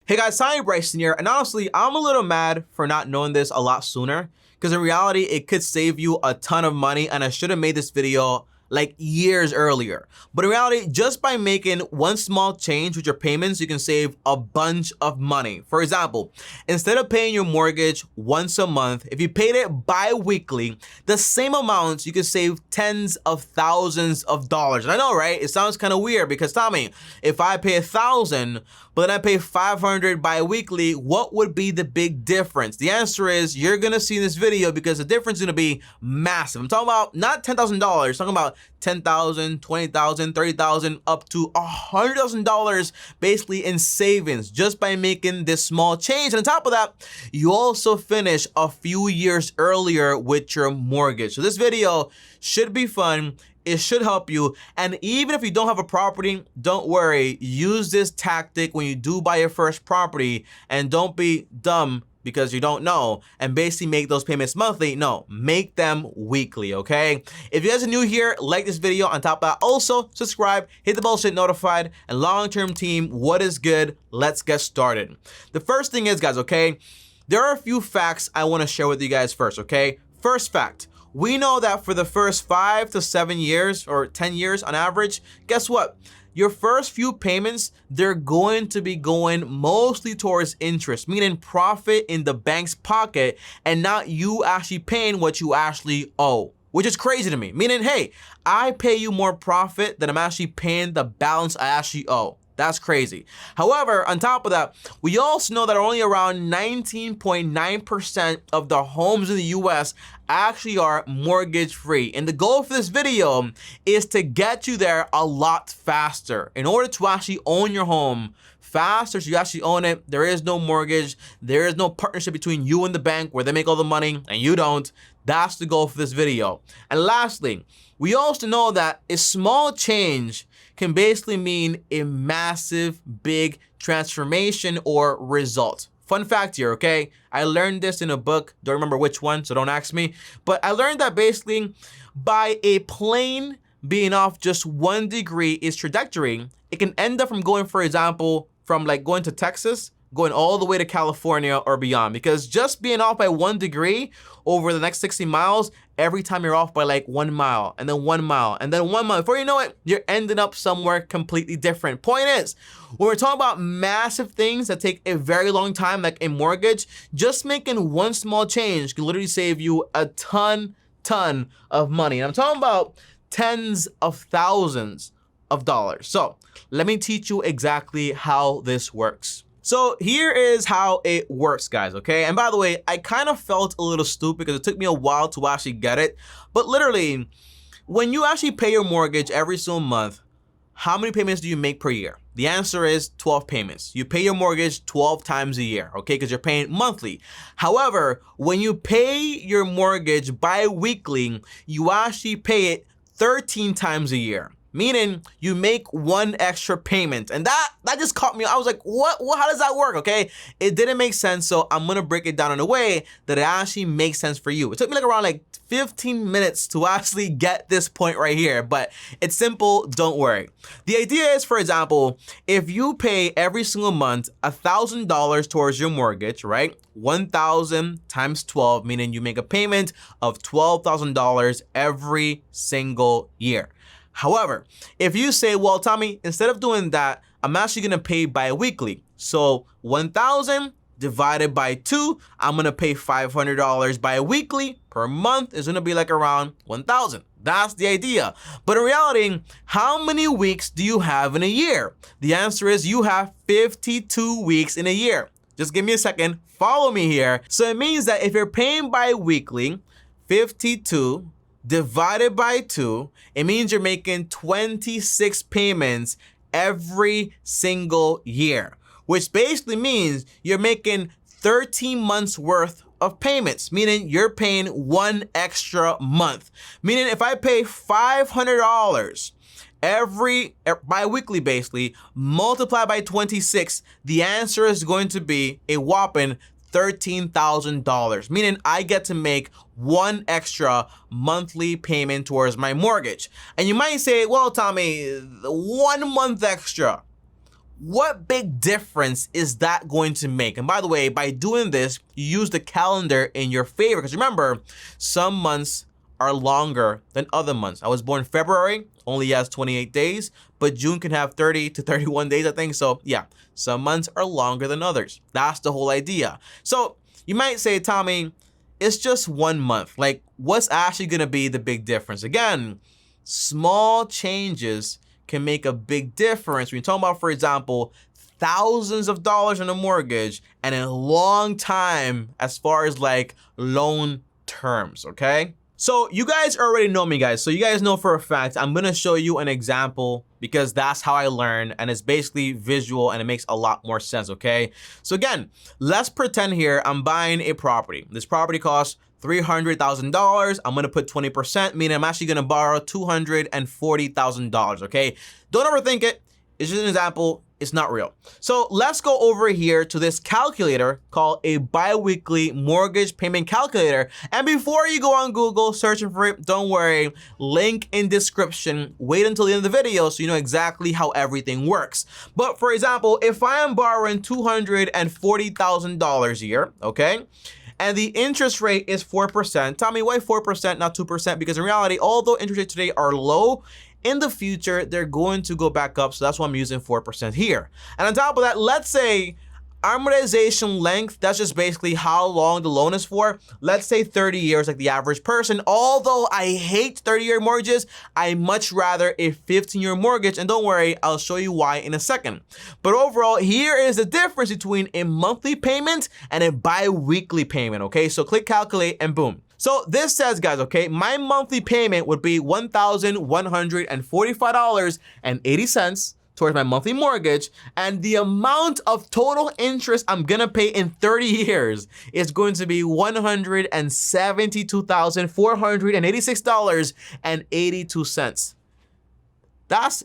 Hey guys, TommyBryson here, and honestly, I'm a little mad for not knowing this a lot sooner, because in reality, it could save you a ton of money, and I should have made this video like years earlier. But in reality, just by making one small change with your payments, you can save a bunch of money. For example, instead of paying your mortgage once a month, if you paid it bi-weekly, the same amount, you can save tens of thousands of dollars. And I know, right? It sounds kind of weird because Tommy, if I pay $1,000, but then I pay $500 bi-weekly, what would be the big difference? The answer is you're gonna see in this video because the difference is gonna be massive. I'm talking about not $10,000, I'm talking about $10,000, $20,000, $30,000, up to $100,000 basically in savings just by making this small change. And on top of that, you also finish a few years earlier with your mortgage. So this video should be fun. It should help you. And even if you don't have a property, don't worry. Use this tactic when you do buy your first property, and don't be dumb because you don't know and basically make those payments monthly. No, make them weekly, okay? If you guys are new here, like this video. On top of that, also subscribe, hit the bell to get notified. And long-term team, what is good? Let's get started. The first thing is, guys, okay, there are a few facts I want to share with you guys first, okay? First fact. We know that for the first 5 to 7 years or 10 years on average, guess what? Your first few payments, they're going to be going mostly towards interest, meaning profit in the bank's pocket and not you actually paying what you actually owe, which is crazy to me. Meaning, hey, I pay you more profit than I'm actually paying the balance I actually owe. That's crazy. However, on top of that, we also know that only around 19.9% of the homes in the US actually are mortgage free. And the goal for this video is to get you there a lot faster. In order to actually own your home faster, so you actually own it, there is no mortgage, there is no partnership between you and the bank where they make all the money and you don't. That's the goal for this video. And lastly, we also know that a small change can basically mean a massive, big transformation or result. Fun fact here, okay? I learned this in a book, don't remember which one, so don't ask me. But I learned that basically by a plane being off just 1 degree its trajectory, it can end up from going, for example, from like going to Texas, going all the way to California or beyond, because just being off by 1 degree over the next 60 miles, every time you're off by like 1 mile and then 1 mile and then 1 mile, before you know it, you're ending up somewhere completely different. Point is, when we're talking about massive things that take a very long time, like a mortgage, just making one small change can literally save you a ton of money. And I'm talking about tens of thousands of dollars. So let me teach you exactly how this works. So here is how it works, guys, okay? And by the way, I kind of felt a little stupid because it took me a while to actually get it. But literally, when you actually pay your mortgage every single month, how many payments do you make per year? The answer is 12 payments. You pay your mortgage 12 times a year, okay? Because you're paying monthly. However, when you pay your mortgage bi-weekly, you actually pay it 13 times a year. Meaning you make one extra payment. And that just caught me. I was like, what? How does that work? Okay. It didn't make sense. So I'm going to break it down in a way that it actually makes sense for you. It took me like around like 15 minutes to actually get this point right here, but it's simple. Don't worry. The idea is, for example, if you pay every single month $1,000 towards your mortgage, right? 1,000 times 12, meaning you make a payment of $12,000 every single year. However, if you say, well, Tommy, instead of doing that, I'm actually going to pay bi-weekly. So 1,000 divided by 2, I'm going to pay $500 bi-weekly per month is going to be like around 1,000. That's the idea. But in reality, how many weeks do you have in a year? The answer is you have 52 weeks in a year. Just give me a second. Follow me here. So it means that if you're paying bi-weekly, 52 divided by 2, it means you're making 26 payments every single year, which basically means you're making 13 months worth of payments, meaning you're paying one extra month. Meaning if I pay $500 every bi-weekly, basically multiply by 26, the answer is going to be a whopping $13,000, meaning I get to make one extra monthly payment towards my mortgage. And you might say, well, Tommy, 1 month extra. what big difference is that going to make? And by the way, by doing this, you use the calendar in your favor, because remember, some months are longer than other months. I was born February, only has 28 days, but June can have 30 to 31 days, I think. So yeah, some months are longer than others. That's the whole idea. So you might say, Tommy, it's just 1 month. Like, what's actually gonna be the big difference? Again, small changes can make a big difference. When you're talking about, for example, thousands of dollars on a mortgage and a long time as far as like loan terms, okay? So you guys already know me, guys. So you guys know for a fact, I'm gonna show you an example because that's how I learn, and it's basically visual and it makes a lot more sense, okay? So again, let's pretend here I'm buying a property. This property costs $300,000. I'm gonna put 20%, meaning I'm actually gonna borrow $240,000, okay? Don't overthink it. It's just an example. It's not real. So let's go over here to this calculator called a biweekly mortgage payment calculator. And before you go on Google searching for it, don't worry, link in description. Wait until the end of the video so you know exactly how everything works. But for example, if I am borrowing $240,000 a year, okay? And the interest rate is 4%. Tell me why 4%, not 2%? Because in reality, although interest rates today are low, in the future, they're going to go back up. So that's why I'm using 4% here. And on top of that, let's say amortization length, that's just basically how long the loan is for. Let's say 30 years like the average person. Although I hate 30-year mortgages, I much rather a 15-year mortgage. And don't worry, I'll show you why in a second. But overall, here is the difference between a monthly payment and a bi-weekly payment, okay? So click calculate and boom. So this says, guys, okay, my monthly payment would be $1,145.80 towards my monthly mortgage, and the amount of total interest I'm gonna pay in 30 years is going to be $172,486.82. That's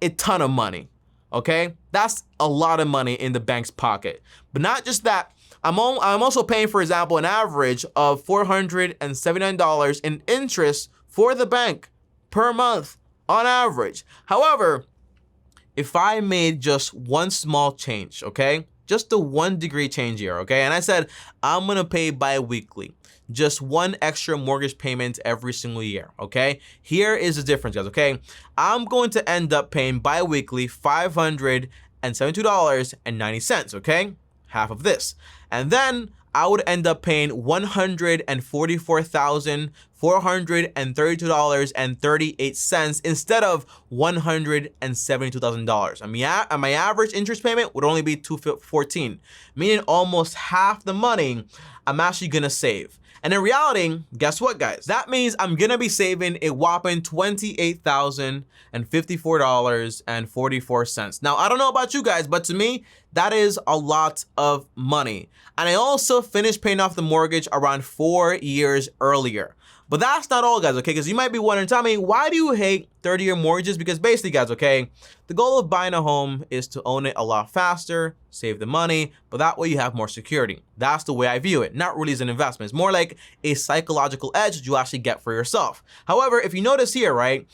a ton of money, okay? That's a lot of money in the bank's pocket. But not just that, I'm also paying, for example, an average of $479 in interest for the bank per month on average. However, if I made just one small change, okay, just the 1 degree change here, okay, and I said I'm gonna pay bi-weekly, just one extra mortgage payment every single year, okay? Here is the difference, guys, okay? I'm going to end up paying bi-weekly $572.90, okay? Half of this. And then I would end up paying $144,432.38 instead of $172,000. And my average interest payment would only be $214, meaning almost half the money I'm actually gonna save. And in reality, guess what, guys? That means I'm gonna be saving a whopping $28,054.44. Now, I don't know about you guys, but to me, that is a lot of money. And I also finished paying off the mortgage around 4 years earlier. But that's not all, guys, okay? Because you might be wondering, Tommy, why do you hate 30-year mortgages? Because basically, guys, okay, the goal of buying a home is to own it a lot faster, save the money, but that way you have more security. That's the way I view it. Not really as an investment. It's more like a psychological edge that you actually get for yourself. However, if you notice here, right,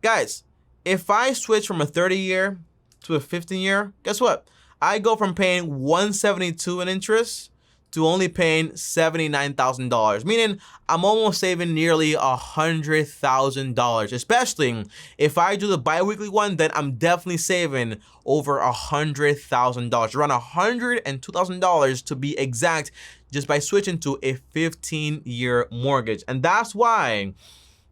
guys, if I switch from a 30-year to a 15-year, guess what? I go from paying $172 in interest to only paying $79,000, meaning I'm almost saving nearly $100,000. Especially if I do the bi-weekly one, then I'm definitely saving over $100,000, around $102,000 to be exact, just by switching to a 15-year mortgage. And that's why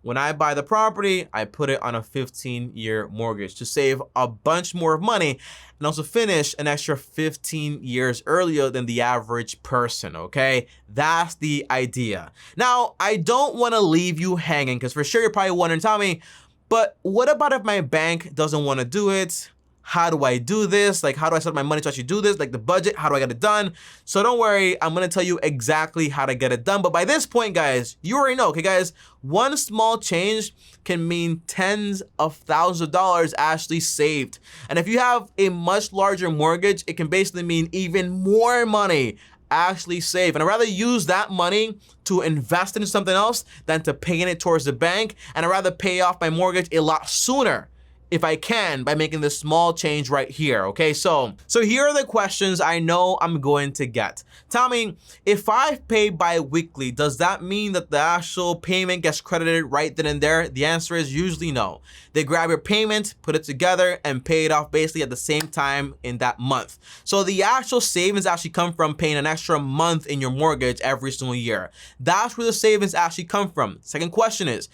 when I buy the property, I put it on a 15-year mortgage to save a bunch more money and also finish an extra 15 years earlier than the average person, okay? That's the idea. Now, I don't want to leave you hanging because for sure you're probably wondering, Tommy, but what about if my bank doesn't want to do it? How do I do this? Like, how do I set my money to actually do this? Like the budget, how do I get it done? So don't worry, I'm gonna tell you exactly how to get it done. But by this point, guys, you already know, okay, guys, one small change can mean tens of thousands of dollars actually saved. And if you have a much larger mortgage, it can basically mean even more money actually saved. And I'd rather use that money to invest into something else than to paying it towards the bank. And I'd rather pay off my mortgage a lot sooner if I can, by making this small change right here, okay? So here are the questions I know I'm going to get. Tommy, if I pay bi-weekly, does that mean that the actual payment gets credited right then and there? The answer is usually no. They grab your payment, put it together, and pay it off basically at the same time in that month. So the actual savings actually come from paying an extra month in your mortgage every single year. That's where the savings actually come from. Second question is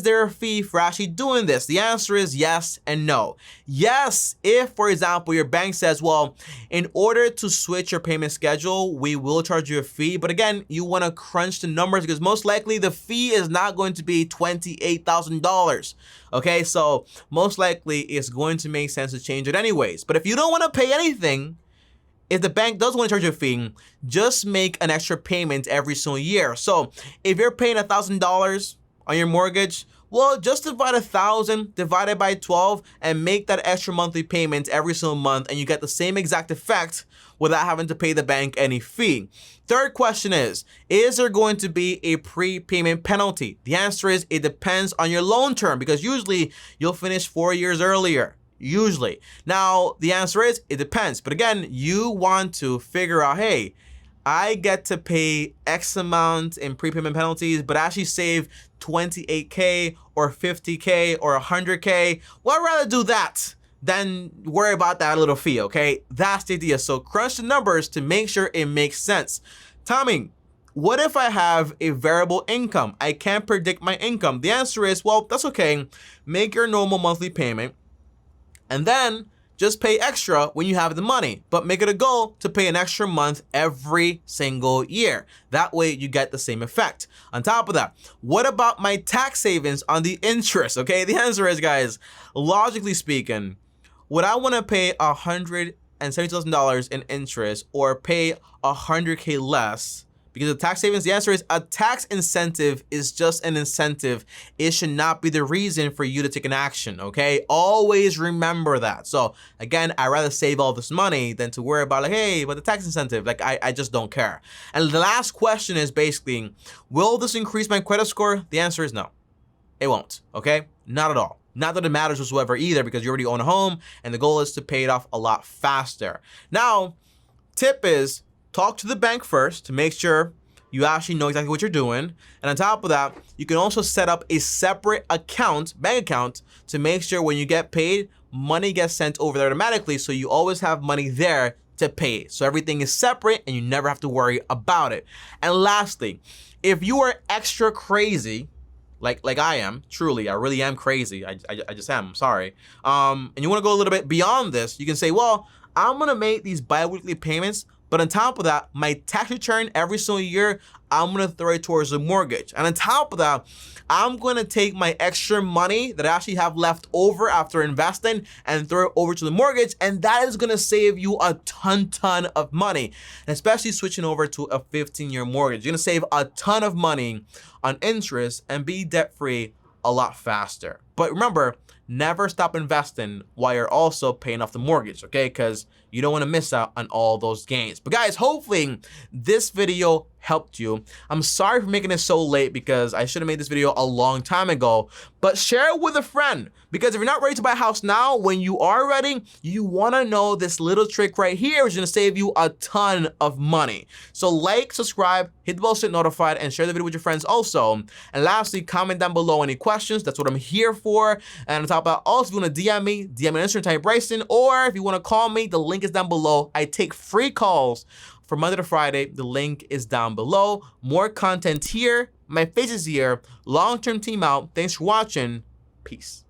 there a fee for actually doing this? The answer is yes and no. Yes, if, for example, your bank says, well, in order to switch your payment schedule, we will charge you a fee. But again, you want to crunch the numbers because most likely the fee is not going to be $28,000. Okay, so most likely it's going to make sense to change it anyways. But if you don't want to pay anything, if the bank does want to charge you a fee, just make an extra payment every single year. So if you're paying $1,000 on your mortgage, well, just divide 1,000 divided by 12 and make that extra monthly payment every single month, and you get the same exact effect without having to pay the bank any fee. Third question is there going to be a prepayment penalty? The answer is it depends on your loan term, because usually you'll finish 4 years earlier. Usually. Now, the answer is it depends. But again, you want to figure out, hey, I get to pay X amount in prepayment penalties, but actually save 28K or 50K or 100K. Well, I'd rather do that than worry about that little fee, okay? That's the idea. So crunch the numbers to make sure it makes sense. Tommy, what if I have a variable income? I can't predict my income. The answer is, well, that's okay. Make your normal monthly payment and then just pay extra when you have the money, but make it a goal to pay an extra month every single year. That way you get the same effect. On top of that, what about my tax savings on the interest? Okay, the answer is, guys, logically speaking, would I want to pay $170,000 in interest or pay 100K less? Because of tax savings, the answer is a tax incentive is just an incentive. It should not be the reason for you to take an action, okay? Always remember that. So again, I'd rather save all this money than to worry about like, hey, but the tax incentive, like I just don't care. And the last question is basically, will this increase my credit score? The answer is no, it won't, okay? Not at all. Not that it matters whatsoever either, because you already own a home and the goal is to pay it off a lot faster. Now, tip is, talk to the bank first to make sure you actually know exactly what you're doing. And on top of that, you can also set up a separate account, bank account, to make sure when you get paid, money gets sent over there automatically. So you always have money there to pay. So everything is separate and you never have to worry about it. And lastly, if you are extra crazy, like I am, truly, I really am crazy. I just am, I'm sorry. And you wanna go a little bit beyond this, you can say, well, I'm gonna make these bi-weekly payments, but on top of that, my tax return every single year, I'm gonna throw it towards the mortgage. And on top of that, I'm gonna take my extra money that I actually have left over after investing and throw it over to the mortgage. And that is gonna save you a ton of money, and especially switching over to a 15-year mortgage. You're gonna save a ton of money on interest and be debt-free a lot faster. But remember, never stop investing while you're also paying off the mortgage, okay? Because you don't want to miss out on all those gains. But guys, hopefully this video helped you. I'm sorry for making it so late because I should have made this video a long time ago, but share it with a friend, because if you're not ready to buy a house now, when you are ready, you want to know this little trick right here is going to save you a ton of money. So like, subscribe, hit the bell so you're notified, and share the video with your friends also. And lastly, comment down below any questions. That's what I'm here for. And on top of that, also if you want to DM me on Instagram, TommyBryson, or if you want to call me, the link is down below. I take free calls from Monday to Friday. The link is down below. More content here. My face is here. Long-term team out. Thanks for watching. Peace.